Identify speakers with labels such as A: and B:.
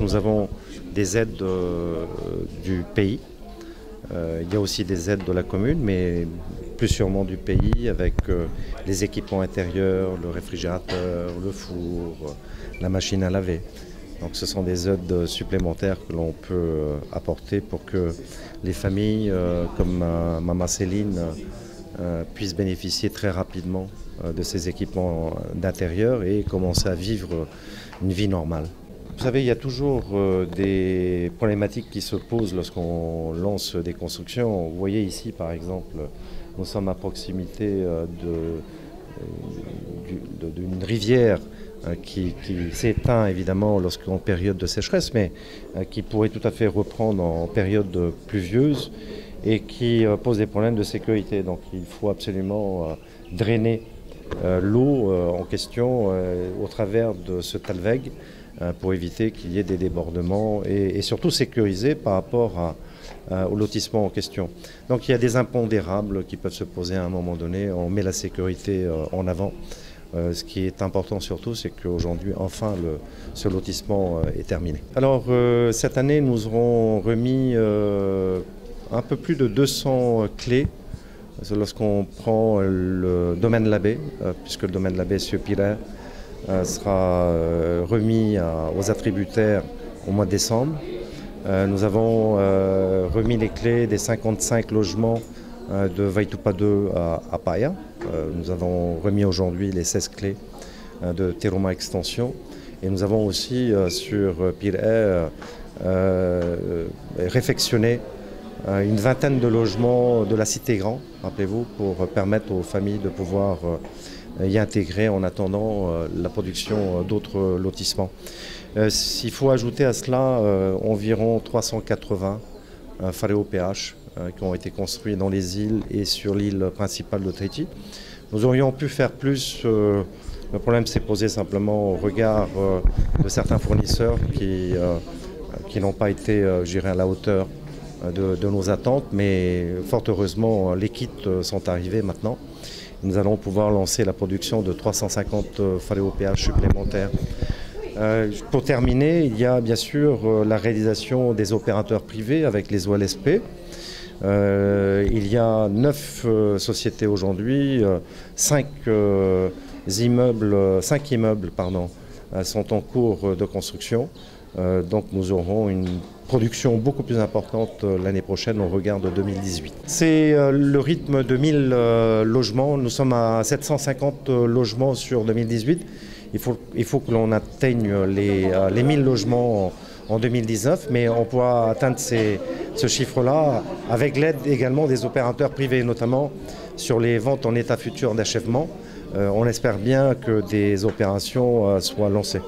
A: Nous avons des aides du pays, il y a aussi des aides de la commune, mais plus sûrement du pays avec les équipements intérieurs, le réfrigérateur, le four, la machine à laver. Donc ce sont des aides supplémentaires que l'on peut apporter pour que les familles comme Maman Céline puissent bénéficier très rapidement de ces équipements d'intérieur et commencer à vivre une vie normale. Vous savez, il y a toujours des problématiques qui se posent lorsqu'on lance des constructions. Vous voyez ici, par exemple, nous sommes à proximité d'une rivière qui s'éteint évidemment lorsqu'on est en période de sécheresse, mais qui pourrait tout à fait reprendre en période pluvieuse et qui pose des problèmes de sécurité. Donc il faut absolument drainer l'eau en question au travers de ce talweg pour éviter qu'il y ait des débordements et surtout sécuriser par rapport au lotissement en question. Donc il y a des impondérables qui peuvent se poser à un moment donné. On met la sécurité en avant. Ce qui est important surtout, c'est qu'aujourd'hui, enfin, ce lotissement est terminé. Alors cette année, nous aurons remis un peu plus de 200 clés. Lorsqu'on prend le domaine Labbé, puisque le domaine Labbé sur Pirè sera remis aux attributaires au mois de décembre. Nous avons remis les clés des 55 logements de Vaitupa 2 à Paia. Nous avons remis aujourd'hui les 16 clés de Teroma Extension. Et nous avons aussi sur Pirè réfectionné une vingtaine de logements de la Cité Grand, rappelez-vous, pour permettre aux familles de pouvoir y intégrer en attendant la production d'autres lotissements. S'il faut ajouter à cela environ 380 Fareo PH qui ont été construits dans les îles et sur l'île principale de Tahiti. Nous aurions pu faire plus. Le problème s'est posé simplement au regard de certains fournisseurs qui n'ont pas été, je dirais, à la hauteur de nos attentes, mais fort heureusement, les kits sont arrivés maintenant. Nous allons pouvoir lancer la production de 350 Fareo PH supplémentaires. Pour terminer, il y a bien sûr la réalisation des opérateurs privés avec les OLSP. Il y a 9 sociétés aujourd'hui, 5 immeubles sont en cours de construction. Donc nous aurons une production beaucoup plus importante l'année prochaine au regard de 2018. C'est le rythme de 1000 logements. Nous sommes à 750 logements sur 2018. Il faut que l'on atteigne les 1000 logements en 2019, mais on pourra atteindre ce chiffre-là avec l'aide également des opérateurs privés, notamment sur les ventes en état futur d'achèvement. On espère bien que des opérations soient lancées.